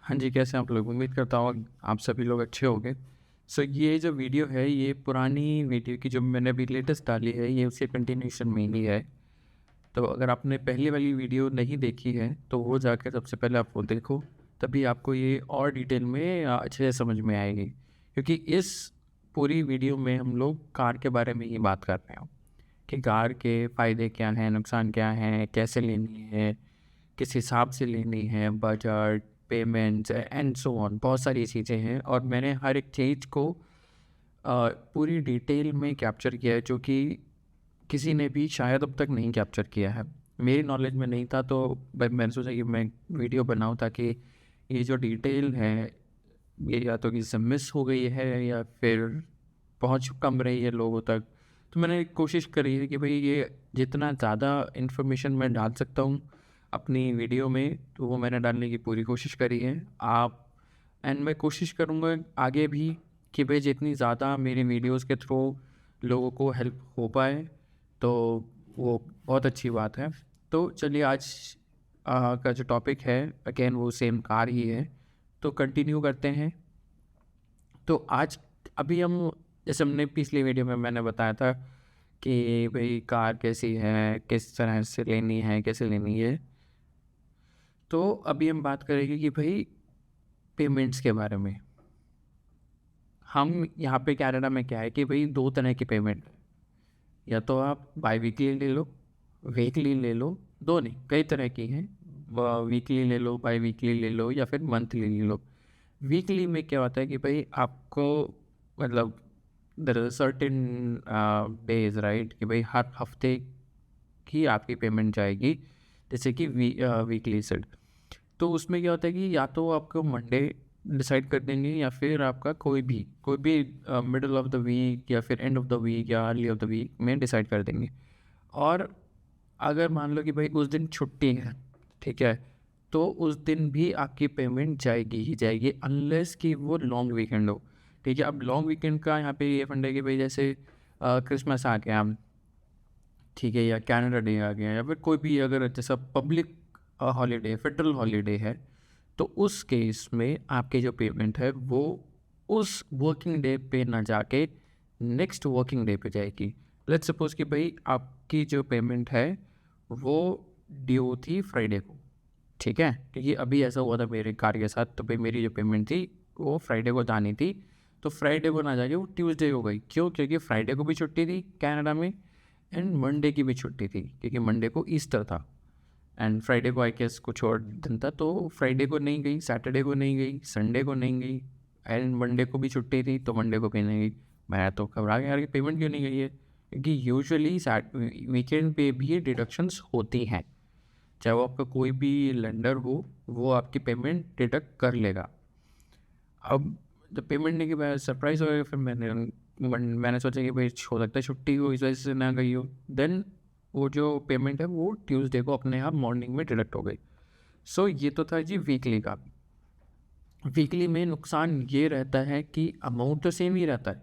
हाँ जी, कैसे हैं आप लोग? उम्मीद करता हूँ आप सभी लोग अच्छे होंगे। सो ये जो वीडियो है, ये पुरानी वीडियो की जो मैंने अभी लेटेस्ट डाली है, ये उसके कंटिन्यूएशन में ही है। तो अगर आपने पहले वाली वीडियो नहीं देखी है, तो वो जाकर सबसे पहले आप वो देखो, तभी आपको ये और डिटेल में अच्छे से समझ में आएगी। क्योंकि इस पूरी वीडियो में हम लोग कार के बारे में ही बात कर रहे हैं कि कार के फ़ायदे क्या हैं, नुकसान क्या हैं, कैसे लेनी है, किस हिसाब से लेनी है, budget, payments and so on, बहुत सारी चीज़ें हैं और मैंने हर एक चीज़ को पूरी डिटेल में कैप्चर किया है, जो कि किसी ने भी शायद अब तक नहीं कैप्चर किया है। मेरी नॉलेज में नहीं था, तो मैंने सोचा कि मैं वीडियो बनाऊँ ताकि ये जो डिटेल है, ये या तो किसी से मिस हो गई है या फिर पहुँच कम रही है लोगों तक। तो मैंने कोशिश करी है कि भाई ये जितना ज़्यादा इन्फॉर्मेशन मैं डाल सकता हूँ अपनी वीडियो में, तो वो मैंने डालने की पूरी कोशिश करी है। आप एंड मैं कोशिश करूँगा आगे भी कि भाई जितनी ज़्यादा मेरी वीडियोज़ के थ्रू लोगों को हेल्प हो पाए, तो वो बहुत अच्छी बात है। तो चलिए आज का जो टॉपिक है, अगेन वो सेम कार ही है, तो कंटिन्यू करते हैं। तो आज अभी हम, जैसे हमने पिछली वीडियो में मैंने बताया था कि भाई कार कैसी है, किस तरह से लेनी है, कैसे लेनी है। तो अभी हम बात करेंगे कि भाई पेमेंट्स के बारे में। हम यहाँ पे कनाडा में क्या है कि भाई 2 तरह की पेमेंट है। या तो आप बाई वीकली ले लो, वीकली ले लो, 2 नहीं कई तरह की हैं। वीकली ले लो, बाई वीकली ले लो या फिर मंथली ले लो। वीकली में क्या होता है कि भाई आपको मतलब there is a certain days, right, कि भाई हर हफ्ते की आपकी पेमेंट जाएगी, जैसे कि वीकली सेट। तो उसमें क्या होता है कि या तो आपको मंडे डिसाइड कर देंगे या फिर आपका कोई भी मिडल ऑफ द वीक या फिर एंड ऑफ द वीक या अर्ली ऑफ द वीक में डिसाइड कर देंगे। और अगर मान लो कि भाई उस दिन छुट्टी है, ठीक है, तो उस दिन भी आपकी पेमेंट जाएगी ही जाएगी, अनलेस कि वो लॉन्ग वीकेंड हो। ठीक है, अब लॉन्ग वीकेंड का यहाँ पे ये फंडा है कि भाई जैसे क्रिसमस आ गया, ठीक है, या कनाडा डे आ गया, या फिर कोई भी अगर जैसा पब्लिक हॉलीडे, फेडरल हॉलीडे है, तो उस केस में आपकी जो पेमेंट है वो उस वर्किंग डे पे ना जाके नेक्स्ट वर्किंग डे पे जाएगी। लेट्स सपोज कि भाई आपकी जो पेमेंट है वो ड्यू थी फ्राइडे को, ठीक है, क्योंकि अभी ऐसा हुआ था मेरे कार के साथ। तो भाई मेरी जो पेमेंट थी वो फ्राइडे को जानी थी, तो फ्राइडे को ना जाके वो ट्यूसडे हो गई। क्यों? क्योंकि फ्राइडे को भी छुट्टी थी कनाडा में एंड मंडे की भी छुट्टी थी, क्योंकि मंडे को ईस्टर था एंड फ्राइडे को आई गेस कुछ और दिन था। तो फ्राइडे को नहीं गई, सैटरडे को नहीं गई, संडे को नहीं गई एंड मंडे को भी छुट्टी थी, तो मंडे को भी नहीं गई। मैं तो घबरा गया यार कि पेमेंट क्यों नहीं गई है, क्योंकि यूजुअली वीकेंड पे भी डिडक्शंस होती हैं। चाहे वो आपका कोई भी लेंडर हो, वो आपकी पेमेंट डिडक्ट कर लेगा। अब जब पेमेंट नहीं की, मैं सरप्राइज़ हो गया। फिर मैंने सोचा कि भाई हो सकता है छुट्टी हो, इस वजह से ना गई हो। देन वो जो पेमेंट है वो ट्यूसडे को अपने आप मॉर्निंग में डिडक्ट हो गई। सो ये तो था जी वीकली का। वीकली में नुकसान ये रहता है कि अमाउंट तो सेम ही रहता है,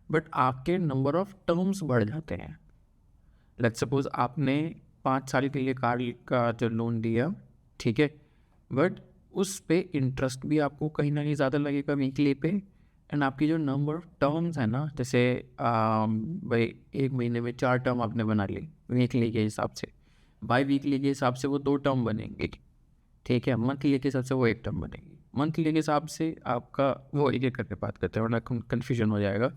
बट आपके नंबर ऑफ टर्म्स बढ़ जाते हैं। लेट्स सपोज आपने 5 साल के लिए कार का जो लोन दिया, ठीक है, बट उस पे इंटरेस्ट भी आपको कहीं ना कहीं ज़्यादा लगेगा वीकली पे। एंड आपकी जो नंबर ऑफ टर्म्स है ना, जैसे भाई एक महीने में 4 टर्म आपने बना ली वीकली के हिसाब से, बाई वीकली के हिसाब से वो 2 टर्म बनेंगे, ठीक है, मंथली के हिसाब से वो 1 टर्म बनेगी, मंथली के हिसाब से आपका वो एक एक करके बात करते हैं वरना कन्फ्यूजन हो जाएगा।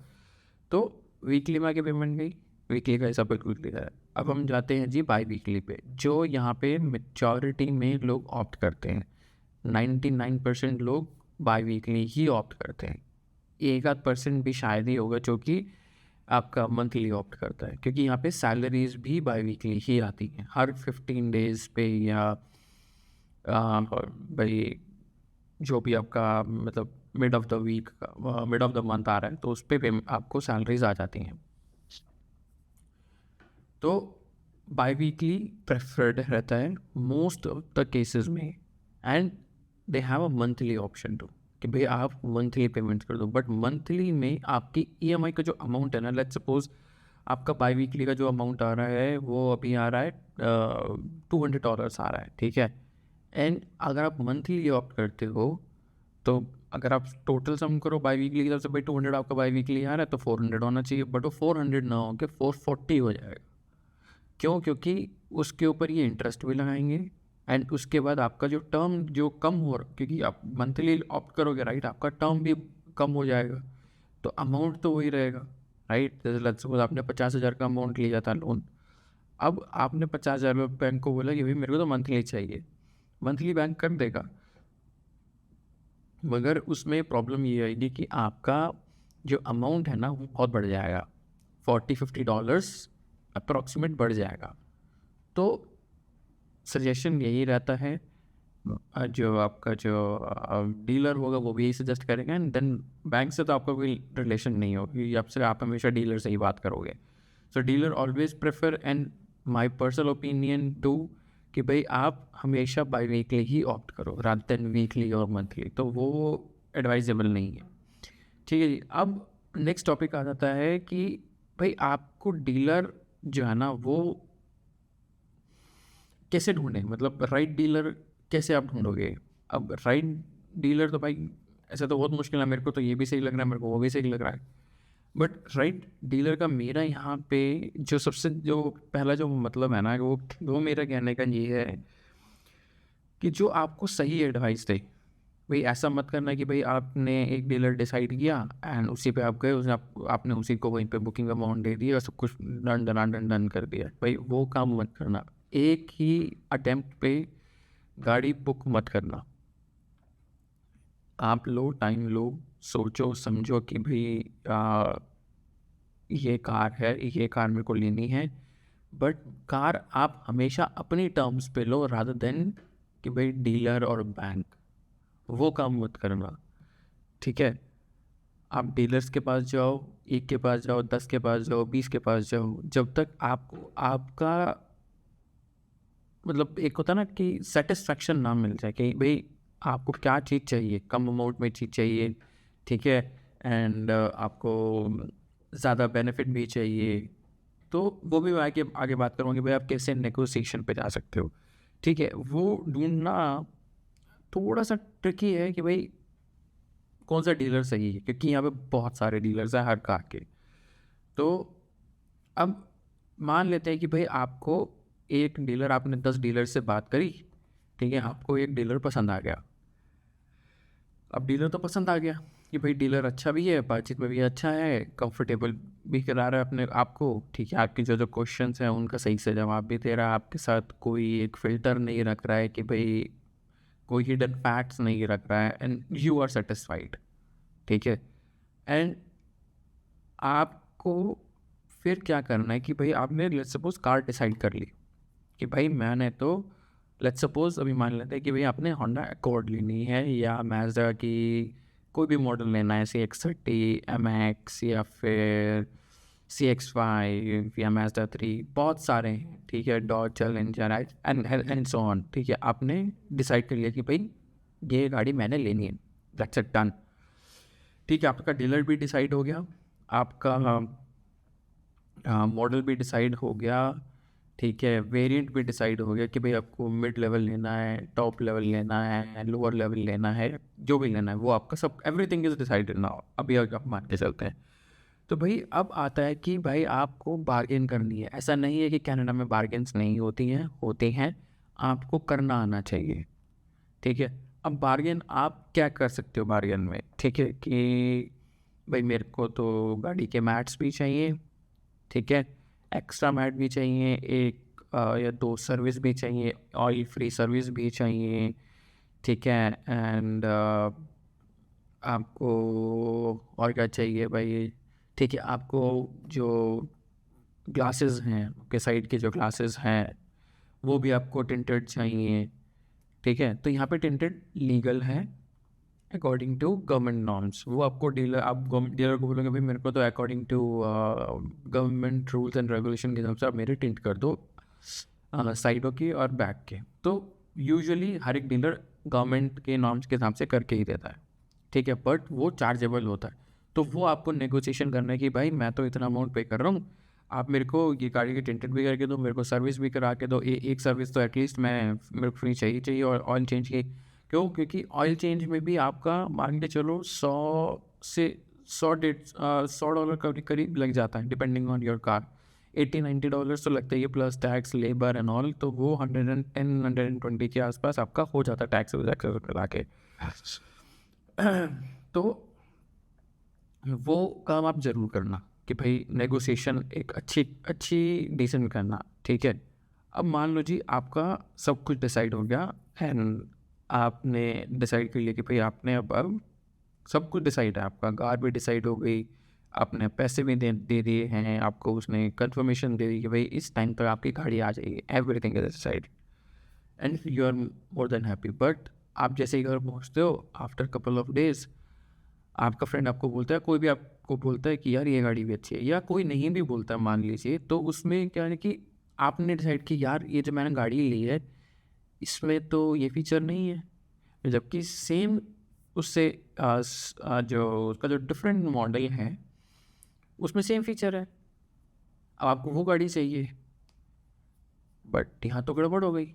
तो वीकली में आके पेमेंट गई, वीकली का हिसाब बिल्कुल क्लियर है। अब हम जाते हैं जी बाई वीकली पे, जो यहाँ पे मेजॉरिटी में लोग ऑप्ट करते हैं। 99% लोग बाई वीकली ही ऑप्ट करते हैं। एक आध परसेंट भी शायद ही होगा जो कि आपका मंथली ऑप्ट करता है, क्योंकि यहाँ पे सैलरीज भी बाई वीकली ही आती हैं हर 15 डेज पे, या भाई जो भी आपका मतलब mid of the week, mid of the month आ रहा है, तो उस पर आपको सैलरीज आ जाती हैं। तो बाई वीकली प्रेफर्ड रहता है मोस्ट ऑफ द केसेस में, and they have a monthly option too कि भाई आप मंथली पेमेंट कर दो। बट मंथली में आपकी ईएमआई का जो अमाउंट है ना, लेट्स सपोज आपका बाई वीकली का जो अमाउंट आ रहा है वो अभी आ रहा है $200 आ रहा है, ठीक है, एंड अगर आप मंथली ऑप्ट करते हो तो अगर आप टोटल सम करो बाई वीकली की तरफ से, भाई 200 आपका बाई वीकली आ रहा है तो 400 होना चाहिए, बट वो 400 ना हो के 440 हो जाएगा। क्यों? क्योंकि उसके ऊपर ये इंटरेस्ट भी लगाएंगे एंड उसके बाद आपका जो टर्म जो कम हो रहा, क्योंकि आप मंथली ऑप्ट करोगे राइट, आपका टर्म भी कम हो जाएगा, तो अमाउंट तो वही रहेगा राइट। जैसे लेट्स सपोज आपने 50,000 का अमाउंट लिया था लोन, अब आपने 50,000 में बैंक को बोला कि भाई मेरे को तो मंथली चाहिए, मंथली बैंक कर देगा, मगर उसमें प्रॉब्लम ये आएगी कि आपका जो अमाउंट है ना वो बहुत बढ़ जाएगा, $40-50 अप्रॉक्सीमेट बढ़ जाएगा। तो सजेशन यही रहता है, जो आपका जो डीलर होगा वो भी यही सजेस्ट करेगा, एंड देन बैंक से तो आपका कोई रिलेशन नहीं होगा क्योंकि आपसे आप हमेशा डीलर से ही बात करोगे। So dealer always prefer, and my personal opinion too, कि भाई आप हमेशा बाई वीकली ही ऑप्ट करो रादर देन वीकली और मंथली, तो वो एडवाइजेबल नहीं है। ठीक है जी। अब नेक्स्ट टॉपिक आ जाता है कि भाई आपको डीलर जो है ना वो कैसे ढूंढें, मतलब राइट डीलर कैसे आप ढूंढोगे। अब राइट डीलर तो भाई ऐसा तो बहुत मुश्किल है, मेरे को तो ये भी सही लग रहा है, मेरे को वो भी सही लग रहा है, बट राइट डीलर का मेरा यहाँ पे जो सबसे जो पहला जो मतलब है ना वो मेरा कहने का ये है कि जो आपको सही एडवाइस दे। भाई ऐसा मत करना कि भाई आपने एक डीलर डिसाइड किया एंड उसी पे आप गए, उसने आपने उसी को वहीं पे बुकिंग अमाउंट दे दिया और सब कुछ डन कर दिया, भाई वो काम मत करना। एक ही अटेम्प्ट पे गाड़ी बुक मत करना, आप लो टाइम लो, सोचो समझो कि भाई ये कार है, ये कार मेरे को लेनी है, बट कार आप हमेशा अपनी टर्म्स पे लो रादर देन कि भाई डीलर और बैंक, वो काम मत करना। ठीक है, आप डीलर्स के पास जाओ, एक के पास जाओ, 10 के पास जाओ, 20 के पास जाओ, जब तक आपको आपका मतलब एक होता है ना कि सेटिस्फैक्शन ना मिल जाए कि भाई आपको क्या चीज़ चाहिए, कम अमाउंट में चीज़ चाहिए, ठीक है, एंड आपको ज़्यादा बेनिफिट भी चाहिए, तो वो भी मैं आगे बात करूँगी भाई आप कैसे नेगोशिएशन पे जा सकते हो। ठीक है, वो ढूंढना थोड़ा सा ट्रिकी है कि भाई कौन सा डीलर सही है, क्योंकि यहाँ पे बहुत सारे डीलर्स हैं हर कार के। तो अब मान लेते हैं कि भाई आपको एक डीलर, आपने 10 डीलर से बात करी, ठीक है, आपको एक डीलर पसंद आ गया। अब डीलर तो पसंद आ गया कि भाई डीलर अच्छा भी है, बातचीत में भी अच्छा है, कंफर्टेबल भी करा रहा है अपने आपको, ठीक है, आपके जो जो क्वेश्चंस हैं उनका सही से जवाब भी दे रहा है, आपके साथ कोई एक फ़िल्टर नहीं रख रहा है कि भाई कोई हिडन फैक्ट्स नहीं रख रहा है, एंड यू आर सेटिस्फाइड। ठीक है, एंड आपको फिर क्या करना है कि भाई आपने लेट्स सपोज कार डिसाइड कर ली कि भाई मैंने तो लेट्स सपोज अभी मान लेते हैं कि भाई आपने होंडा अकॉर्ड लेनी है या मैज़दा की कोई भी मॉडल लेना है, CX-30, MX या फिर CX-5 या मैज़दा 3, बहुत सारे हैं, ठीक है, Dodge Challenger and so on. ठीक है, आपने डिसाइड कर लिया कि भाई ये गाड़ी मैंने लेनी है, दैट्स इट, डन। ठीक है, आपका डीलर भी डिसाइड हो गया, आपका मॉडल भी डिसाइड हो गया, ठीक है, वेरिएंट भी डिसाइड हो गया कि भाई आपको मिड लेवल लेना है, टॉप लेवल लेना है, लोअर लेवल लेना है, जो भी लेना है वो आपका सब एवरीथिंग इज़ डिसाइडेड नाउ। अभी आप मान के चलते हैं, तो भाई अब आता है कि भाई आपको बार्गेन करनी है। ऐसा नहीं है कि कनाडा में बार्गेन्स नहीं होती हैं, होते हैं, आपको करना आना चाहिए। ठीक है, अब बार्गेन आप क्या कर सकते हो बार्गेन में, ठीक है, कि भाई मेरे को तो गाड़ी के मैट्स भी चाहिए, ठीक है, एक्स्ट्रा मैट भी चाहिए, एक या 2 सर्विस भी चाहिए, ऑयल फ्री सर्विस भी चाहिए, ठीक है, एंड आपको और क्या चाहिए भाई, ठीक है, आपको जो ग्लासेस हैं आपके साइड के जो ग्लासेस हैं वो भी आपको टिंटेड चाहिए। ठीक है, तो यहाँ पे टिंटेड लीगल है अकॉर्डिंग टू गवर्नमेंट नॉर्म्स, वो आपको डीलर आप डीलर को बोलोगे भाई मेरे को तो according to government rules and regulation के हिसाब से आप मेरे टिंट कर दो साइडों की और बैक के। तो यूजुअली हर एक डीलर गवर्नमेंट के नॉर्म्स के हिसाब से करके ही देता है, ठीक है, बट वो चार्जेबल होता है, तो वो आपको नेगोशिएशन करना है कि भाई मैं तो इतना अमाउंट पे कर रहा हूँ, आप मेरे को ये गाड़ी की टिंटेड भी करके दो, मेरे को सर्विस भी करा के दो, एक सर्विस तो एटलीस्ट मेरे को फ्री चाहिए और ऑयल चेंज की। क्यों? क्योंकि ऑयल चेंज में भी आपका मान के चलो 100 के करीब लग जाता है, डिपेंडिंग ऑन योर कार। $80-90 तो लगता ही है, plus tax, labour and all, तो वो 110-120 के आसपास आपका हो जाता है टैक्स मिला के। तो वो काम आप ज़रूर करना कि भाई नेगोशिएशन एक अच्छी डिसीजन करना, ठीक है। अब मान लो जी आपका सब कुछ डिसाइड हो गया एंड आपने डिसाइड कर लिया कि भाई आपने अब सब कुछ डिसाइड है, आपका कार भी डिसाइड हो गई, आपने पैसे भी दे दिए हैं, आपको उसने कंफर्मेशन दे दी कि भाई इस टाइम पर आपकी गाड़ी आ जाएगी, everything is decide and you are more than happy. But आप जैसे ही घर पहुँचते हो, आफ्टर कपल ऑफ डेज आपका फ्रेंड आपको बोलता है, कोई भी आपको बोलता है कि यार ये गाड़ी भी अच्छी है, या कोई नहीं भी बोलता मान लीजिए, तो उसमें क्या है कि आपने डिसाइड कि यार ये जो मैंने गाड़ी ली है इसमें तो ये फीचर नहीं है, जबकि सेम उससे जो उसका जो डिफरेंट मॉडल है उसमें सेम फीचर है। अब आपको वो गाड़ी चाहिए, बट यहाँ तो गड़बड़ हो गई।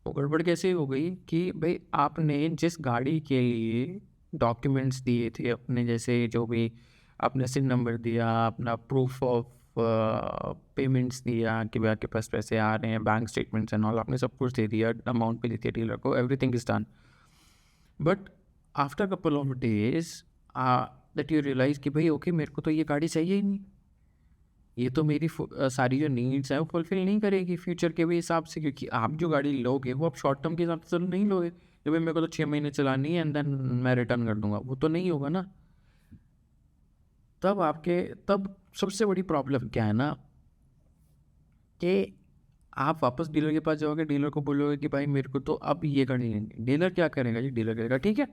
वो गड़बड़ कैसे हो गई कि भाई आपने जिस गाड़ी के लिए डॉक्यूमेंट्स दिए थे अपने, जैसे जो भी आपने सिन नंबर दिया, अपना प्रूफ ऑफ पेमेंट्स दिया कि भाई आपके पास पैसे आ रहे हैं, बैंक स्टेटमेंट्स एंड ऑल, आपने सब कुछ दे दिया, अमाउंट भी दे दिया डीलर को, everything is done. But after couple of days that you realise कि भाई ओके मेरे को तो ये गाड़ी चाहिए ही नहीं, ये तो मेरी सारी जो नीड्स है वो फुलफिल नहीं करेगी फ्यूचर के भी हिसाब से, क्योंकि आप जो गाड़ी लोगे वो आप शॉर्ट टर्म के हिसाब से तो नहीं लोगे, जो भाई मेरे को तो 6 महीने चलानी है एंड देन मैं रिटर्न कर दूंगा, वो तो नहीं होगा ना। तब सबसे बड़ी प्रॉब्लम क्या है ना कि आप वापस डीलर के पास जाओगे, डीलर को बोलोगे कि भाई मेरे को तो अब ये गाड़ी लेनी। डीलर क्या करेगा जी? डीलर कहेगा ठीक है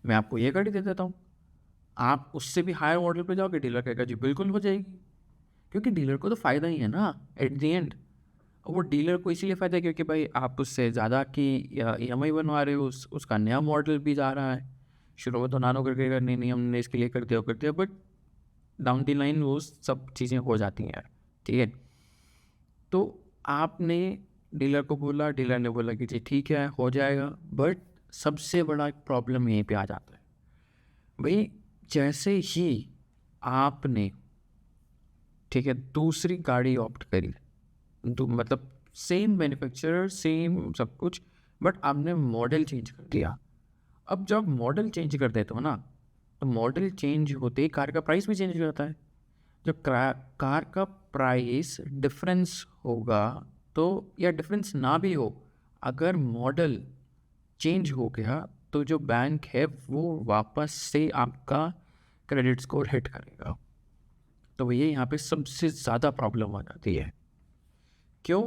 मैं आपको ये गाड़ी दे देता हूँ। आप उससे भी हायर मॉडल पे जाओगे, डीलर कहेगा जी बिल्कुल हो जाएगी, क्योंकि डीलर को तो फ़ायदा ही है ना एट द एंड। वो डीलर को इसीलिए फ़ायदा है क्योंकि भाई आप उससे ज़्यादा की EMI बनवा रहे हो, उसका नया मॉडल भी जा रहा है। शुरू में तो नानो करके नहीं नहीं हमने इसके लिए कर दिया, बट डाउन द लाइन वो सब चीज़ें हो जाती हैं, ठीक है। तो आपने डीलर को बोला, डीलर ने बोला कि जी ठीक है हो जाएगा, बट सबसे बड़ा प्रॉब्लम यहीं पे आ जाता है भाई, जैसे ही आपने ठीक है दूसरी गाड़ी ऑप्ट करी, मतलब सेम मैन्युफैक्चरर सेम सब कुछ, बट आपने मॉडल चेंज कर दिया। अब जब मॉडल चेंज कर देते हो ना, तो मॉडल चेंज होते ही कार का प्राइस भी चेंज हो जाता है। जब कार का प्राइस डिफरेंस होगा तो, या डिफरेंस ना भी हो, अगर मॉडल चेंज हो गया तो जो बैंक है वो वापस से आपका क्रेडिट स्कोर हिट करेगा। तो भैया यहाँ पे सबसे ज़्यादा प्रॉब्लम आ जाती है। क्यों?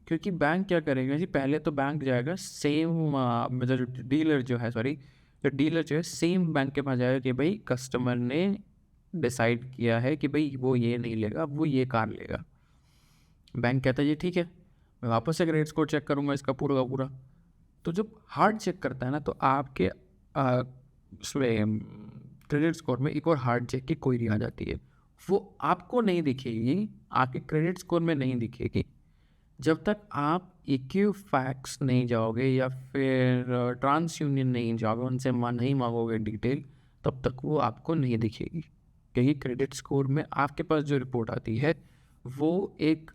क्योंकि बैंक क्या करेगा जी, पहले तो बैंक जाएगा सेम मतलब डीलर जो है सेम बैंक के पास जाएगा कि भाई कस्टमर ने डिसाइड किया है कि भाई वो ये नहीं लेगा, वो ये कार लेगा। बैंक कहता है जी ठीक है मैं वापस से क्रेडिट स्कोर चेक करूँगा इसका पूरा का पूरा। तो जब हार्ड चेक करता है ना, तो आपके उसमें क्रेडिट स्कोर में एक और हार्ड चेक की क्वेरी आ जाती है। वो आपको नहीं दिखेगी, आपके क्रेडिट स्कोर में नहीं दिखेगी, जब तक आप इक्विफैक्स नहीं जाओगे या फिर ट्रांस यूनियन नहीं जाओगे, उनसे नहीं मांगोगे डिटेल, तब तक वो आपको नहीं दिखेगी। क्योंकि क्रेडिट स्कोर में आपके पास जो रिपोर्ट आती है वो एक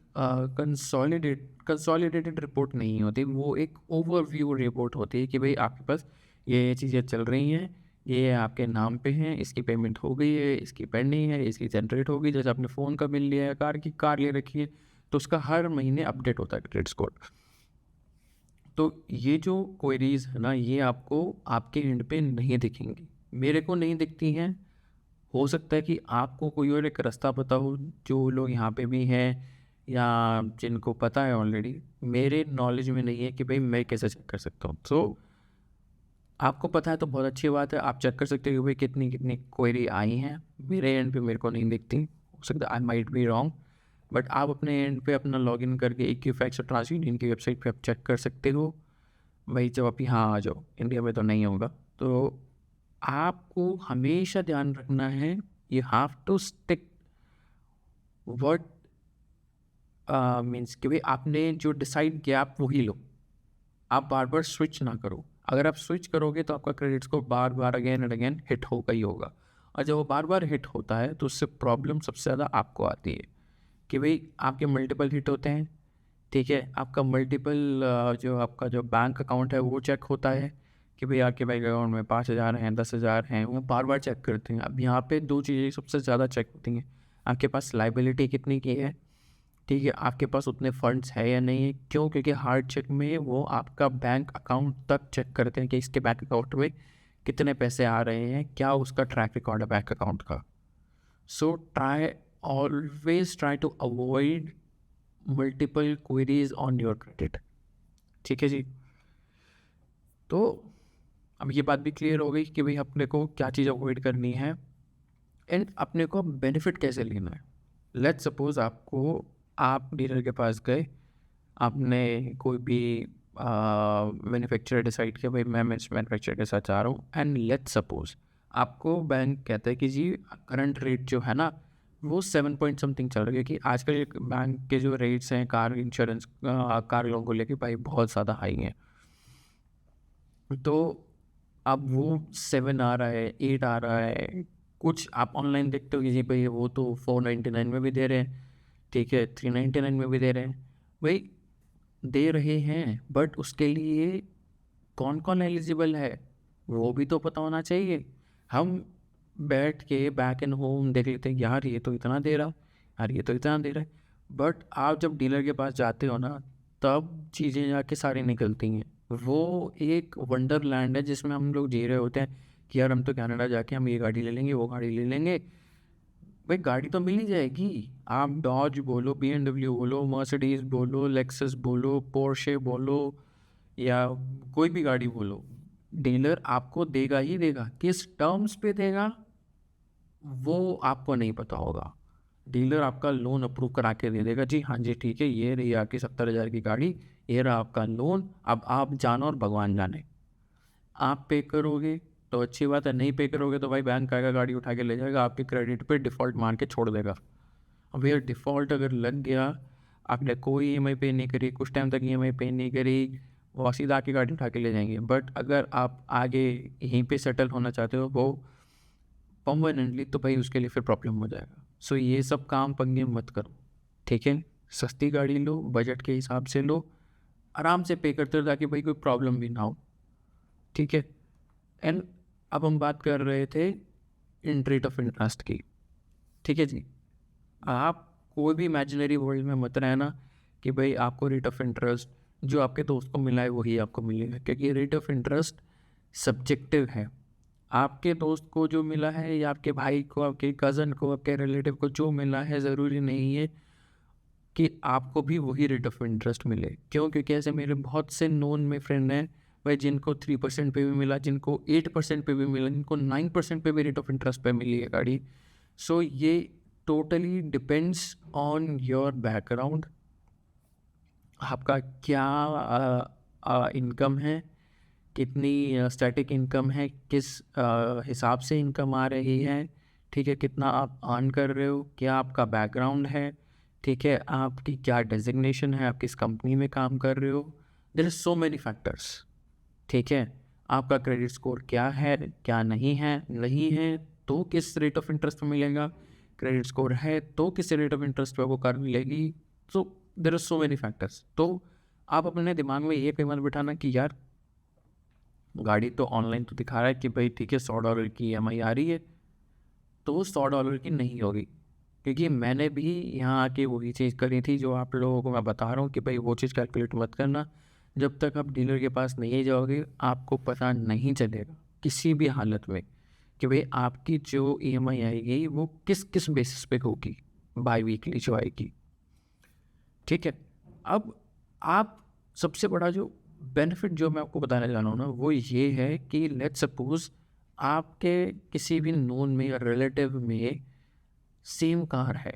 कंसोलिडेटेड रिपोर्ट नहीं होती, वो एक ओवरव्यू रिपोर्ट होती है कि भाई आपके पास ये चीज़ें चल रही हैं, ये आपके नाम पे हैं, इसकी पेमेंट हो गई है, इसकी पेंडिंग है, इसकी जनरेट हो गई। जैसे आपने फ़ोन का बिल लिया है, कार ले रखी है, तो उसका हर महीने अपडेट होता है क्रेडिट स्कोर। तो ये जो क्वेरीज है ना, ये आपको आपके एंड पे नहीं दिखेंगी, मेरे को नहीं दिखती हैं। हो सकता है कि आपको कोई और एक रास्ता पता हो, जो लोग यहाँ पे भी हैं या जिनको पता है ऑलरेडी, मेरे नॉलेज में नहीं है कि भाई मैं कैसे चेक कर सकता हूँ। सो आपको पता है तो बहुत अच्छी बात है, आप चेक कर सकते हो कि भाई कितनी कितनी क्वेरी आई हैं। मेरे एंड पे मेरे को नहीं दिखती, हो सकता है I might be wrong, but आप अपने एंड पे अपना लॉगिन करके इक्विफैक्स और ट्रांस यूनियन की वेबसाइट पे आप चेक कर सकते हो। भाई जब आप यहाँ आ जाओ, इंडिया में तो नहीं होगा, तो आपको हमेशा ध्यान रखना है, you have to stick what means कि भाई आपने जो डिसाइड किया आप वही लो, आप बार बार स्विच ना करो। अगर आप स्विच करोगे तो आपका credit score bar bar again and again hit होगा ही होगा, और जब वो बार बार हिट होता है तो उससे प्रॉब्लम सबसे ज़्यादा आपको आती है कि भाई आपके मल्टीपल हिट होते हैं, ठीक है, आपका मल्टीपल जो आपका जो बैंक अकाउंट है वो चेक होता है कि भाई आपके बैंक अकाउंट में 5,000 हैं, 10,000 हैं, वो बार बार चेक करते हैं। अब यहाँ पे दो चीज़ें सबसे ज़्यादा चेक होती हैं, आपके पास लाइबिलिटी कितनी की है, ठीक है, आपके पास उतने फंड्स है या नहीं है। क्यों? क्योंकि हार्ड चेक में वो आपका बैंक अकाउंट तक चेक करते हैं कि इसके बैंक अकाउंट में कितने पैसे आ रहे हैं, क्या उसका ट्रैक रिकॉर्ड है बैंक अकाउंट का। So try always try to avoid multiple queries on your credit, ठीक है जी। तो अब ये बात भी क्लियर हो गई कि भाई अपने को क्या चीज़ अवॉइड करनी है एंड अपने को बेनिफिट कैसे लेना है। लेट्स सपोज आप डीलर के पास गए, आपने कोई भी मैन्युफैक्चरर डिसाइड किया भाई मैं इस मैन्युफैक्चरर के साथ जा रहा हूँ, एंड लेट्स सपोज आपको बैंक कहता है कि जी करंट रेट जो है ना वो 7 पॉइंट समथिंग चल रही है, कि आजकल बैंक के जो रेट्स हैं कार इंश्योरेंस कार लोन को लेके भाई बहुत ज़्यादा हाई हैं। तो अब वो 7 आ रहा है, 8 आ रहा है, कुछ आप ऑनलाइन देखते हो कि जी भाई वो तो 499 में भी दे रहे हैं, ठीक है, 399 में भी दे रहे हैं। भाई दे रहे हैं, बट उसके लिए कौन कौन एलिजिबल है वो भी तो पता होना चाहिए। हम बैठ के बैक एंड होम देख लेते हैं यार ये तो इतना दे रहा, यार ये तो इतना दे रहा है, बट आप जब डीलर के पास जाते हो ना तब चीज़ें जाके सारी निकलती हैं। वो एक वंडरलैंड है जिसमें हम लोग जी रहे होते हैं कि यार हम तो कनाडा जाके हम ये गाड़ी ले लेंगे, वो गाड़ी ले लेंगे। भाई गाड़ी तो मिल ही जाएगी, आप डॉज बोलो, BMW बोलो, मर्सिडीज बोलो, लेक्सस बोलो, पोर्शे बोलो, या कोई भी गाड़ी बोलो, डीलर आपको देगा ही देगा। किस टर्म्स पे देगा वो आपको नहीं पता होगा। डीलर आपका लोन अप्रूव करा के दे देगा, जी हाँ जी ठीक है, ये रही आपकी 70,000 की गाड़ी, ये रहा आपका लोन, अब आप जानो और भगवान जाने। आप पे करोगे तो अच्छी बात है, नहीं पे करोगे तो भाई बैंक आएगा गाड़ी उठा के ले जाएगा, आपके क्रेडिट पे डिफ़ॉल्ट मार के छोड़ देगा। अब भैया डिफ़ॉल्ट अगर लग गया, आपने कोई EMI पे नहीं करी, कुछ टाइम तक EMI पे नहीं करी, वो सीधा आके गाड़ी उठा के ले जाएंगे। बट अगर आप आगे यहीं पे सेटल होना चाहते हो वो परमानेंटली, तो भाई उसके लिए फिर प्रॉब्लम हो जाएगा। सो ये सब काम पंगे मत करो, ठीक है, सस्ती गाड़ी लो, बजट के हिसाब से लो, आराम से पे करते रहो ताकि भाई कोई प्रॉब्लम भी ना हो, ठीक है। एंड अब हम बात कर रहे थे इन रेट ऑफ इंटरेस्ट की, ठीक है जी। आप कोई भी इमेजिनरी वर्ल्ड में मत रहना कि भाई आपको रेट ऑफ इंटरेस्ट जो आपके दोस्त को मिला है वही आपको मिलेगा, क्योंकि रेट ऑफ इंटरेस्ट सब्जेक्टिव है। आपके दोस्त को जो मिला है या आपके भाई को, आपके कज़न को, आपके रिलेटिव को जो मिला है ज़रूरी नहीं है कि आपको भी वही रेट ऑफ इंटरेस्ट मिले। क्यों? क्योंकि ऐसे मेरे बहुत से नोन में फ्रेंड हैं भाई जिनको 3% पे भी मिला, जिनको 8% पे भी मिला, जिनको 9% पे भी रेट ऑफ इंटरेस्ट पे मिली है गाड़ी। सो ये totally depends on your background, आपका क्या इनकम है, कितनी स्टैटिक इनकम है, किस हिसाब से इनकम आ रही है, ठीक है, कितना आप अर्न कर रहे हो, क्या आपका बैकग्राउंड है, ठीक है, आपकी क्या डेजिग्नेशन है, आप किस कंपनी में काम कर रहे हो। There are so many factors, ठीक है, आपका क्रेडिट स्कोर क्या है, क्या नहीं है तो किस रेट ऑफ इंटरेस्ट पे मिलेगा, क्रेडिट स्कोर है तो किस रेट ऑफ इंटरेस्ट पे वो कार मिलेगी। So there are so many factors. तो आप अपने दिमाग में ये कहीं मत बिठाना कि यार गाड़ी तो ऑनलाइन तो दिखा रहा है कि भाई ठीक है $100 की EMI आ रही है, तो वो $100 की नहीं होगी। क्योंकि मैंने भी यहाँ आके वही चीज़ करी थी जो आप लोगों को मैं बता रहा हूँ कि भाई वो चीज़ कैलकुलेट मत करना। जब तक आप डीलर के पास नहीं जाओगे आपको पता नहीं चलेगा किसी भी हालत में कि भाई आपकी जो EMI आएगी वो किस किस बेसिस पे होगी, बाई वीकली जो आएगी, ठीक है। अब आप सबसे बड़ा जो बेनिफिट जो मैं आपको बताने जा रहा हूँ ना वो ये है कि लेट्स सपोज आपके किसी भी नोन में या रिलेटिव में सेम कार है,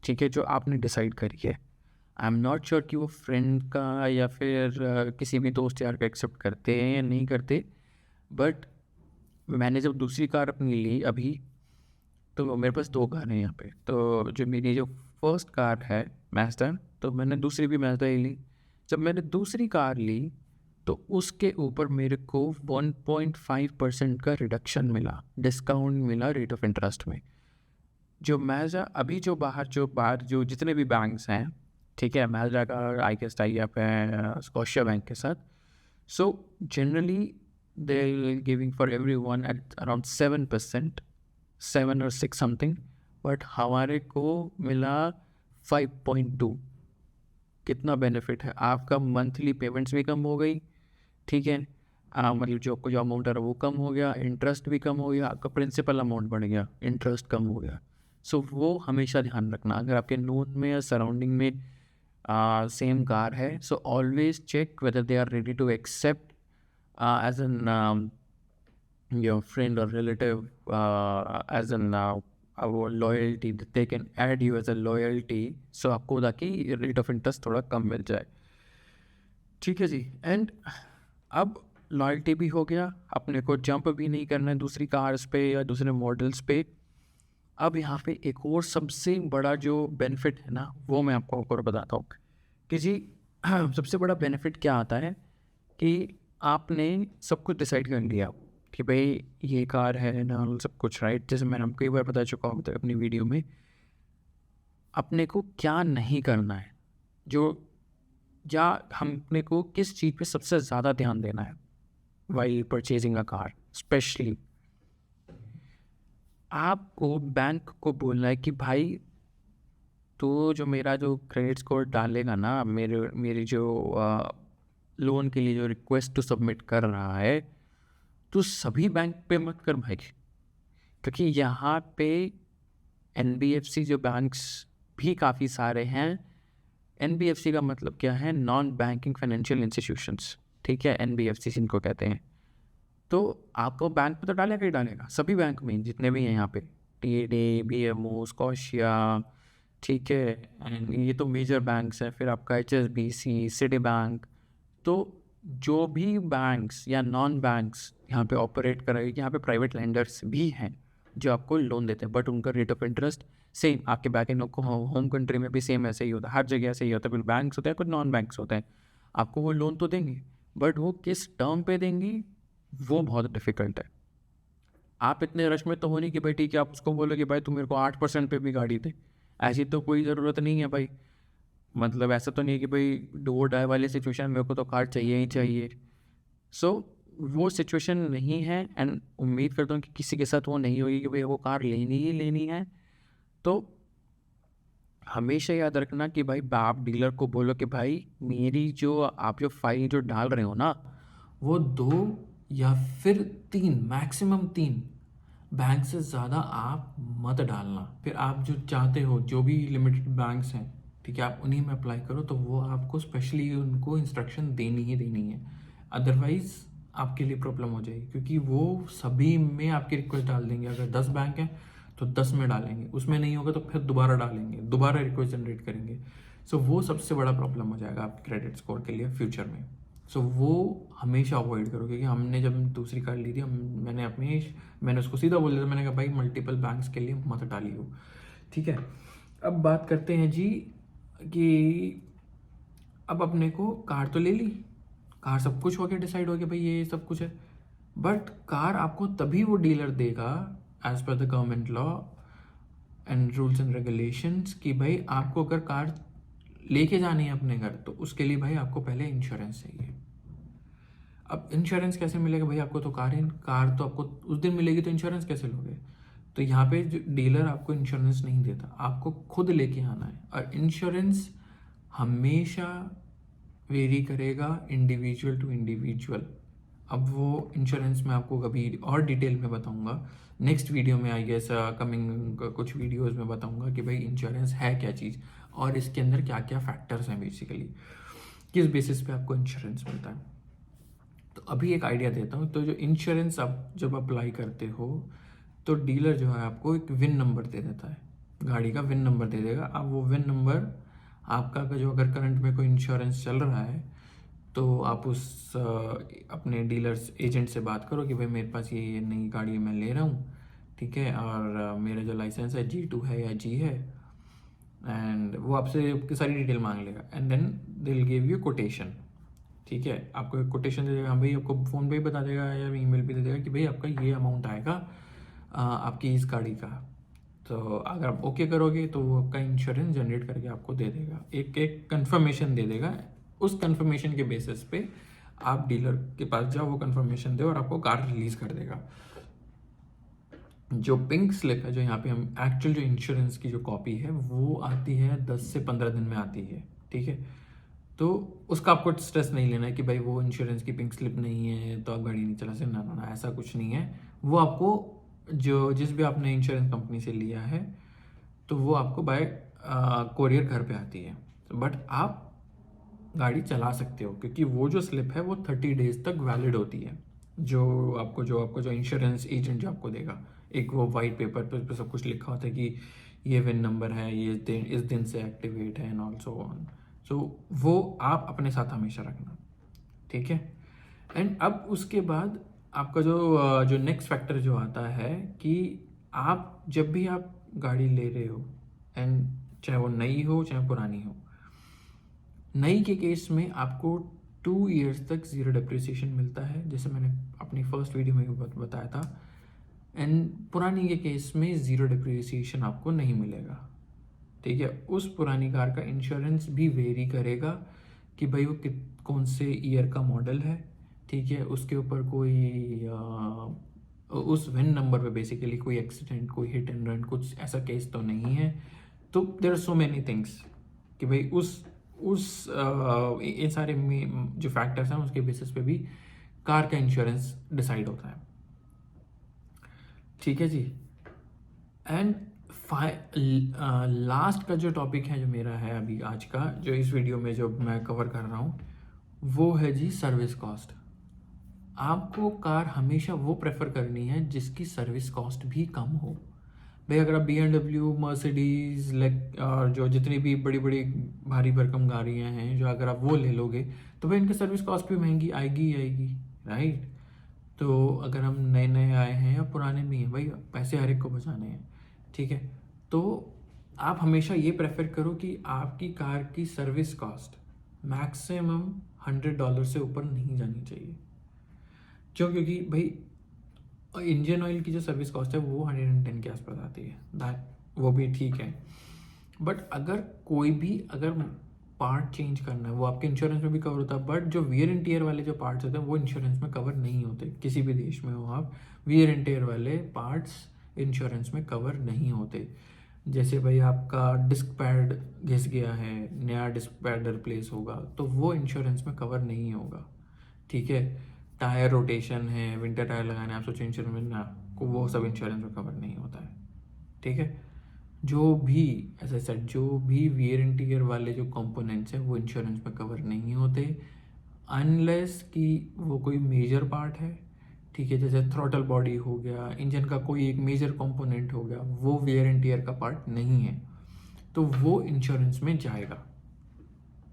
ठीक है, जो आपने डिसाइड करी है। आई एम नॉट श्योर कि वो फ्रेंड का या फिर किसी भी दोस्त यार का एक्सेप्ट करते हैं या नहीं करते, बट मैंने जब दूसरी कार अपनी ली अभी, तो मेरे पास 2 कार हैं यहाँ पे। तो जो मेरी जो फर्स्ट कार है मैज़दा, तो मैंने दूसरी भी मैज़दा ही ली। जब मैंने दूसरी कार ली तो उसके ऊपर मेरे को 1.5% का रिडक्शन मिला, डिस्काउंट मिला रेट ऑफ इंटरेस्ट में। जो मैज़दा अभी जो बाहर जो जितने भी बैंक्स हैं, ठीक है, मैज़दा का आई गेस टाई अप है स्कॉशिया बैंक के साथ। So generally they giving for everyone at around 7%, 7 और 6 समथिंग, बट हमारे को मिला 5.2। कितना बेनिफिट है, आपका मंथली पेमेंट्स भी कम हो गई, ठीक है, मतलब जो आपको जो अमाउंट है वो कम हो गया, इंटरेस्ट भी कम हो गया, आपका प्रिंसिपल अमाउंट बढ़ गया, इंटरेस्ट कम हो गया। सो वो हमेशा ध्यान रखना, अगर आपके नोन में या सराउंडिंग में सेम कार है, so always check whether they are ready to accept as an your friend or relative as an our loyalty, that they can add you as a loyalty, so आपको ताकि rate of interest थोड़ा कम मिल जाए, ठीक है जी। And अब loyalty भी हो गया, अपने को जंप भी नहीं करना है दूसरी कार्स पे या दूसरे मॉडल्स पे। अब यहाँ पे एक और सबसे बड़ा जो बेनिफिट है ना, वो मैं आपको और बताता हूँ कि जी सबसे बड़ा बेनिफिट क्या आता है कि आपने सब कुछ डिसाइड कर लिया कि भाई ये कार है ना, सब कुछ राइट। जैसे मैंने आपको कई बार बता चुका हूँ अपनी वीडियो में, अपने को क्या नहीं करना है, जो या हम अपने को किस चीज़ पे सबसे ज़्यादा ध्यान देना है while purchasing a car. Specially आपको बैंक को बोलना है कि भाई तो जो मेरा जो क्रेडिट स्कोर डालेगा ना, मेरी जो लोन के लिए जो रिक्वेस्ट टू सबमिट कर रहा है, तो सभी बैंक पे मत कर भाई, क्योंकि यहाँ पे NBFC जो बैंक्स भी काफ़ी सारे हैं। NBFC का मतलब क्या है, नॉन बैंकिंग फाइनेंशियल इंस्टीट्यूशंस, ठीक है, NBFC जिनको कहते हैं। तो आपको बैंक पे तो डालेगा ही डालेगा, सभी बैंक में जितने भी हैं यहाँ पे, TD, BMO, स्कॉशिया, ठीक है, एंड ये तो मेजर बैंक्स हैं। फिर आपका HSBC, सिटी बैंक, तो जो भी बैंक्स या नॉन बैंक्स यहाँ पे ऑपरेट कर रहे हैं, यहाँ पे प्राइवेट लेंडर्स भी हैं जो आपको लोन देते हैं, बट उनका रेट ऑफ इंटरेस्ट सेम आपके बैक इन होम कंट्री में भी सेम ऐसे ही होता है, हर जगह ऐसे ही होता है। कुछ बैंक्स होते हैं, कुछ नॉन बैंक्स होते हैं, आपको वो लोन तो देंगे, बट वो किस टर्म पे देंगे वो बहुत डिफिकल्ट है। आप इतने रश में तो हो नहीं कि भाई ठीक है आप उसको बोलो कि भाई तुम मेरे को 8% पे भी गाड़ी दे, ऐसी तो कोई ज़रूरत नहीं है भाई। मतलब ऐसा तो नहीं है कि भाई डो डाई वाली सिचुएशन, मेरे को तो कार चाहिए ही चाहिए। सो वो सिचुएशन नहीं है, एंड उम्मीद करता हूँ कि किसी के साथ वो नहीं होगी कि भाई वो कार लेनी ही लेनी है। तो हमेशा याद रखना कि भाई आप डीलर को बोलो कि भाई मेरी जो आप जो फाइल जो डाल रहे हो ना, वो 2 या फिर 3, मैक्सिमम 3 बैंक से ज़्यादा आप मत डालना। फिर आप जो चाहते हो, जो भी लिमिटेड बैंक्स हैं, ठीक है, आप उन्हीं में अप्लाई करो, तो वो आपको स्पेशली उनको इंस्ट्रक्शन देनी ही देनी है, अदरवाइज़ आपके लिए प्रॉब्लम हो जाएगी, क्योंकि वो सभी में आपकी रिक्वेस्ट डाल देंगे। अगर 10 बैंक हैं तो 10 में डालेंगे, उसमें नहीं होगा तो फिर दोबारा डालेंगे, दोबारा रिक्वेस्ट जनरेट करेंगे। सो वो सबसे बड़ा प्रॉब्लम हो जाएगा आपके क्रेडिट स्कोर के लिए फ्यूचर में। सो वो हमेशा अवॉइड करो, क्योंकि हमने जब दूसरी कार ली थी, मैंने उसको सीधा बोल दिया, मैंने कहा भाई मल्टीपल बैंक्स के लिए मत डालियो, ठीक है। अब बात करते हैं जी कि अब अपने को कार तो ले ली, कार सब कुछ हो गया, डिसाइड हो गया भाई ये सब कुछ है, बट कार आपको तभी वो डीलर देगा as per the government law and rules and regulations कि भाई आपको अगर कार लेके जानी है अपने घर, तो उसके लिए भाई आपको पहले इंश्योरेंस चाहिए। अब इंश्योरेंस कैसे मिलेगा भाई, आपको तो कार तो आपको उस दिन मिलेगी, तो इंश्योरेंस कैसे लोगे। तो यहाँ पे जो डीलर आपको इंश्योरेंस नहीं देता, आपको खुद लेके आना है, और इंश्योरेंस हमेशा वेरी करेगा इंडिविजुअल टू इंडिविजुअल। अब वो इंश्योरेंस मैं आपको कभी और डिटेल में बताऊंगा नेक्स्ट वीडियो में, आई गेस कमिंग कुछ वीडियोस में बताऊंगा कि भाई इंश्योरेंस है क्या चीज़, और इसके अंदर क्या क्या फैक्टर्स हैं, बेसिकली किस बेसिस पे आपको इंश्योरेंस मिलता है। तो अभी एक आइडिया देता हूँ। तो जो इंश्योरेंस आप जब अप्लाई करते हो, तो डीलर जो है आपको एक विन नंबर दे देता है, गाड़ी का विन नंबर दे देगा। अब वो विन नंबर आपका जो अगर करंट में कोई इंश्योरेंस चल रहा है, तो आप उस अपने डीलर्स एजेंट से बात करो कि भाई मेरे पास ये नई गाड़ी मैं ले रहा हूँ, ठीक है, और मेरा जो लाइसेंस है G2 है या G है, एंड वो आपसे सारी डिटेल मांग लेगा and then they will give you quotation. ठीक है, आपको एक कोटेशन दे देगा, हाँ भाई आपको फ़ोन पे ही बता देगा या ईमेल पे दे देगा कि भाई आपका ये अमाउंट आएगा आपकी इस गाड़ी का। तो अगर आप ओके करोगे तो वो आपका इंश्योरेंस जनरेट करके आपको दे देगा, एक एक कंफर्मेशन दे देगा। उस कंफर्मेशन के बेसिस पे आप डीलर के पास जाओ, वो कंफर्मेशन दे और आपको कार रिलीज़ कर देगा। जो पिंक स्लिप है, जो यहाँ पे हम एक्चुअल जो इंश्योरेंस की जो कॉपी है वो आती है 10 से 15 दिन में आती है। ठीक है, तो उसका आपको स्ट्रेस नहीं लेना है कि भाई वो इंश्योरेंस की पिंक स्लिप नहीं है तो आप गाड़ी नहीं चला सकते, ना ना ना, ऐसा कुछ नहीं है। वो आपको जो जिस भी आपने इंश्योरेंस कंपनी से लिया है तो वो आपको बाय कोरियर घर पे आती है, बट आप गाड़ी चला सकते हो क्योंकि वो जो स्लिप है वो 30 डेज तक वैलिड होती है। जो आपको जो इंश्योरेंस एजेंट जो आपको देगा, एक वो वाइट पेपर पर सब कुछ लिखा होता है कि ये विन नंबर है, ये इस दिन से एक्टिवेट है एंड ऑल्सो ऑन। सो वो आप अपने साथ हमेशा रखना। ठीक है, एंड अब उसके बाद आपका जो नेक्स्ट फैक्टर जो आता है कि आप जब भी आप गाड़ी ले रहे हो, एंड चाहे वो नई हो चाहे पुरानी हो, नई के केस में आपको 2 ईयर्स तक ज़ीरो डिप्रिसिएशन मिलता है, जैसे मैंने अपनी फर्स्ट वीडियो में बताया था। एंड पुरानी के केस में ज़ीरो डिप्रिसिएशन आपको नहीं मिलेगा। ठीक है, उस पुरानी कार का इंश्योरेंस भी वेरी करेगा कि भाई वो कौन से ईयर का मॉडल है। ठीक है, उसके ऊपर कोई उस विन नंबर पे बेसिकली कोई एक्सीडेंट, कोई हिट एंड रन, कुछ ऐसा केस तो नहीं है। तो there are so many things कि भाई इन सारे में जो फैक्टर्स हैं उसके बेसिस पे भी कार का इंश्योरेंस डिसाइड होता है। ठीक है जी, एंड लास्ट का जो टॉपिक है जो मेरा है अभी आज का, जो इस वीडियो में जो मैं कवर कर रहा हूँ, वो है जी सर्विस कॉस्ट। आपको कार हमेशा वो प्रेफर करनी है जिसकी सर्विस कॉस्ट भी कम हो। भाई अगर आप BMW, मर्सिडीज और जो जितनी भी बड़ी बड़ी भारी भरकम गाड़ियाँ हैं जो अगर आप वो ले लोगे तो भाई इनकी सर्विस कॉस्ट भी महंगी आएगी ही आएगी, राइट। तो अगर हम नए नए आए हैं या पुराने भी हैं, भाई पैसे हर एक को बचाने हैं। ठीक है, तो आप हमेशा ये प्रेफर करो कि आपकी कार की सर्विस कॉस्ट मैक्सिमम $100 से ऊपर नहीं जानी चाहिए। क्यों? क्योंकि भाई इंजन ऑयल की जो सर्विस कॉस्ट है वो 110 के आसपास आती है, दैट वो भी ठीक है। बट अगर कोई भी अगर पार्ट चेंज करना है वो आपके इंश्योरेंस में भी कवर होता है, बट जो वियर एंड टियर वाले जो पार्ट्स होते हैं वो इंश्योरेंस में कवर नहीं होते। किसी भी देश में हो आप, वियर एंड टियर वाले पार्ट्स इंश्योरेंस में कवर नहीं होते। जैसे भाई आपका डिस्क पैड घिस गया है, नया डिस्क पैड रिप्लेस होगा तो वो इंश्योरेंस में कवर नहीं होगा। ठीक है, टायर रोटेशन है, विंटर टायर लगाने आप सोचो इंश्योरेंस में ना, वो सब इंश्योरेंस में कवर नहीं होता है। ठीक है, जो भी ऐसा सेट जो भी वियर एंड टियर वाले जो कंपोनेंट्स हैं वो इंश्योरेंस में कवर नहीं होते अनलेस कि वो कोई मेजर पार्ट है। ठीक है, जैसे थ्रॉटल बॉडी हो गया, इंजन का कोई एक मेजर कंपोनेंट हो गया, वो वियर एंड टियर का पार्ट नहीं है तो वो इंश्योरेंस में जाएगा।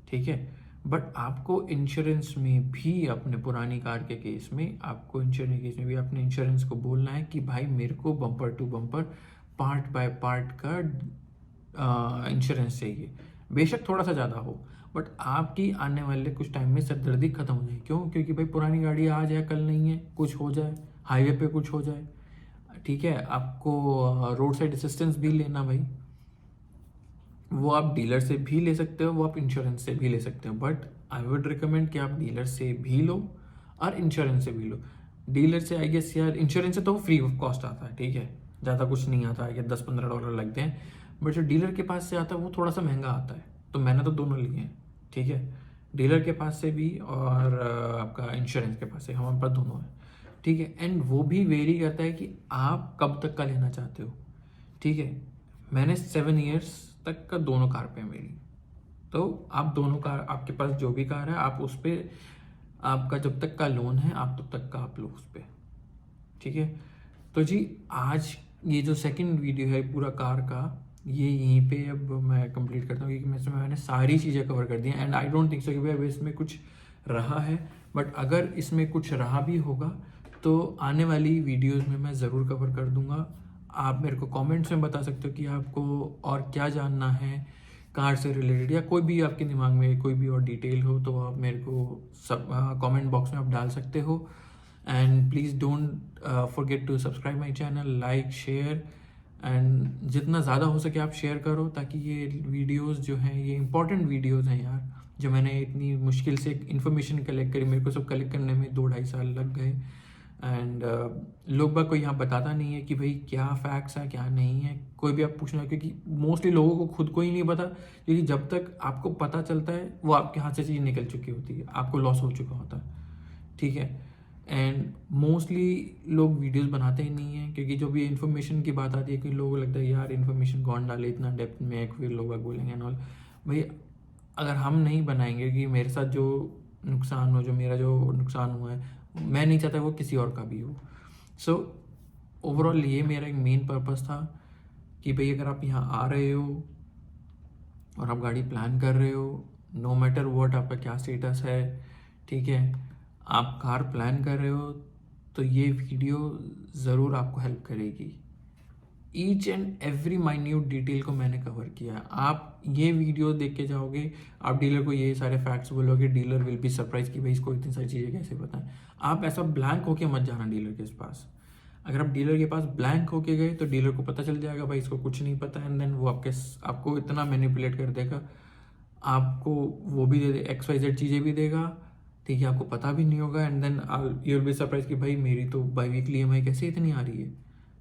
ठीक है, बट आपको इंश्योरेंस में भी अपने पुरानी कार के केस में आपको इंश्योरेंस केस में भी अपने इंश्योरेंस को बोलना है कि भाई मेरे को bumper to bumper part by part का इंश्योरेंस चाहिए। बेशक थोड़ा सा ज़्यादा हो बट आपकी आने वाले कुछ टाइम में सरदर्दी खत्म हो जाए। क्यों? क्योंकि भाई पुरानी गाड़ी आज है कल नहीं है, कुछ हो जाए, हाईवे पे कुछ हो जाए। ठीक है, आपको रोड साइड असिस्टेंस भी लेना भाई, वो आप डीलर से भी ले सकते हो, वो आप इंश्योरेंस से भी ले सकते हो, बट आई वुड रिकमेंड कि आप डीलर से भी लो और इंश्योरेंस से भी लो। डीलर से आई गेस यार, इंश्योरेंस से तो फ्री ऑफ कॉस्ट आता है, ठीक है, ज़्यादा कुछ नहीं आता है कि $10-15 लगते हैं, बट जो डीलर के पास से आता है वो थोड़ा सा महंगा आता है। तो मैंने तो दोनों लिए हैं। ठीक है, डीलर के पास से भी और आपका इंश्योरेंस के पास से, हमारे पास दोनों है। ठीक है, एंड वो भी वेरी करता है कि आप कब तक का लेना चाहते हो। ठीक है, मैंने 7 ईयर्स तक का दोनों कार पे मेरी, तो आप दोनों कार, आपके पास जो भी कार है आप उस पर, आपका जब तक का लोन है आप तब तक का आप लो उस पर। ठीक है, तो जी आज ये जो सेकंड वीडियो है पूरा कार का, ये यहीं पे अब मैं कंप्लीट करता हूँ क्योंकि मैंने सारी चीज़ें कवर कर दी हैं and I don't think so कि भाई अब इसमें कुछ रहा है, बट अगर इसमें कुछ रहा भी होगा तो आने वाली वीडियोस में मैं ज़रूर कवर कर दूंगा। आप मेरे को कमेंट्स में बता सकते हो कि आपको और क्या जानना है कार से रिलेटेड, या कोई भी आपके दिमाग में कोई भी और डिटेल हो तो आप मेरे को सब कमेंट बॉक्स में आप डाल सकते हो। And please don't forget to subscribe my channel, like, share, and जितना ज़्यादा हो सके आप शेयर करो, ताकि ये वीडियोस जो हैं ये इंपॉर्टेंट वीडियोस हैं यार, जो मैंने इतनी मुश्किल से इन्फॉर्मेशन कलेक्ट करी, मेरे को सब कलेक्ट करने में 2-2.5 साल लग गए। एंड लोग बाग को यहाँ बताता नहीं है कि भाई क्या फैक्ट्स है क्या नहीं है, कोई भी आप पूछना, क्योंकि मोस्टली लोगों को खुद को ही नहीं पता, क्योंकि जब तक आपको पता चलता है वो आपके हाथ से चीज़ निकल चुकी होती है, आपको लॉस हो चुका होता है, ठीक है। एंड मोस्टली लोग वीडियोस बनाते ही नहीं हैं, क्योंकि जो भी इन्फॉर्मेशन की बात आती है कि लोगों को लगता है यार इन्फॉर्मेशन कौन डाले इतना डेप्थ में, फिर लोग बाग बोलेंगे एंड ऑल। भाई अगर हम नहीं बनाएंगे कि मेरे साथ जो नुकसान हो, जो मेरा जो नुकसान हुआ है, मैं नहीं चाहता वो किसी और का भी हो। सो ओवरऑल ये मेरा एक मेन पर्पस था कि भाई अगर आप यहाँ आ रहे हो और आप गाड़ी प्लान कर रहे हो, नो मैटर व्हाट आपका क्या स्टेटस है, ठीक है, आप कार प्लान कर रहे हो, तो ये वीडियो ज़रूर आपको हेल्प करेगी। Each and every minute detail को मैंने कवर किया है। आप ये वीडियो देख के जाओगे, आप डीलर को ये सारे फैक्ट्स बोलोगे, डीलर विल बी सरप्राइज कि भाई इसको इतनी सारी चीज़ें कैसे पता है। आप ऐसा ब्लैंक होके मत जाना डीलर के पास। अगर आप डीलर के पास ब्लैंक होके गए तो डीलर को पता चल जाएगा भाई इसको कुछ नहीं पता, एंड देन वो आपको इतना मैनिपुलेट कर देगा, आपको वो भी दे दे, XYZ चीज़ें भी देगा, ठीक है, आपको पता भी नहीं होगा, and then you will be surprise कि भाई मेरी तो बाई वीकली EMI कैसे इतनी आ रही है,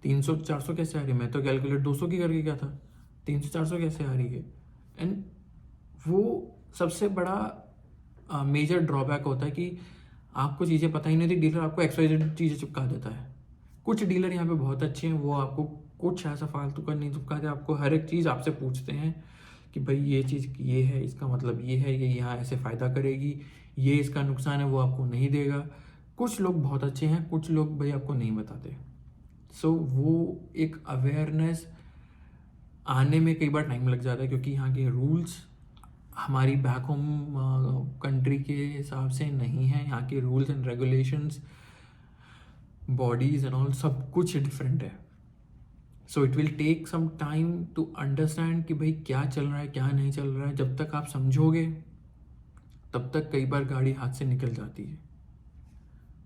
300-400 कैसे आ रही है, मैं तो कैलकुलेट 200 की करके क्या था, 300-400 कैसे आ रही है। एंड वो सबसे बड़ा मेजर ड्रॉबैक होता है कि आपको चीज़ें पता ही नहीं थी, डीलर आपको XYZ चीज़ें चिपका देता है। कुछ डीलर यहाँ पे बहुत अच्छे हैं, वो आपको कुछ ऐसा फालतू का नहीं चिपकाते, आपको हर एक चीज़ आपसे पूछते हैं कि भाई ये चीज़ ये है, इसका मतलब ये है, ये यहाँ ऐसे फ़ायदा करेगी, ये इसका नुकसान है, वो आपको नहीं देगा। कुछ लोग बहुत अच्छे हैं, कुछ लोग भाई आपको नहीं बताते। सो वो एक अवेयरनेस आने में कई बार टाइम लग जाता है, क्योंकि यहाँ के रूल्स हमारी बैक होम कंट्री के हिसाब से नहीं है। यहाँ के rules and regulations, bodies and all सब कुछ डिफरेंट है। So it will take some time to understand कि भाई क्या चल रहा है क्या नहीं चल रहा है। जब तक आप समझोगे तब तक कई बार गाड़ी हाथ से निकल जाती है।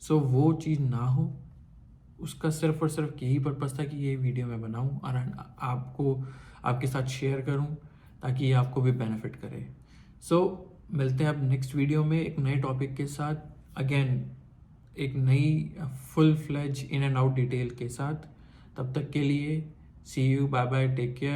सो वो चीज़ ना हो, उसका सिर्फ और सिर्फ यही पर्पस था कि ये वीडियो मैं बनाऊं और आपको आपके साथ शेयर करूं, ताकि ये आपको भी बेनिफिट करे। सो मिलते हैं अब नेक्स्ट वीडियो में एक नए टॉपिक के साथ, अगेन एक नई full fledge in and out detail के साथ। तब तक के लिए see you, bye bye, take care.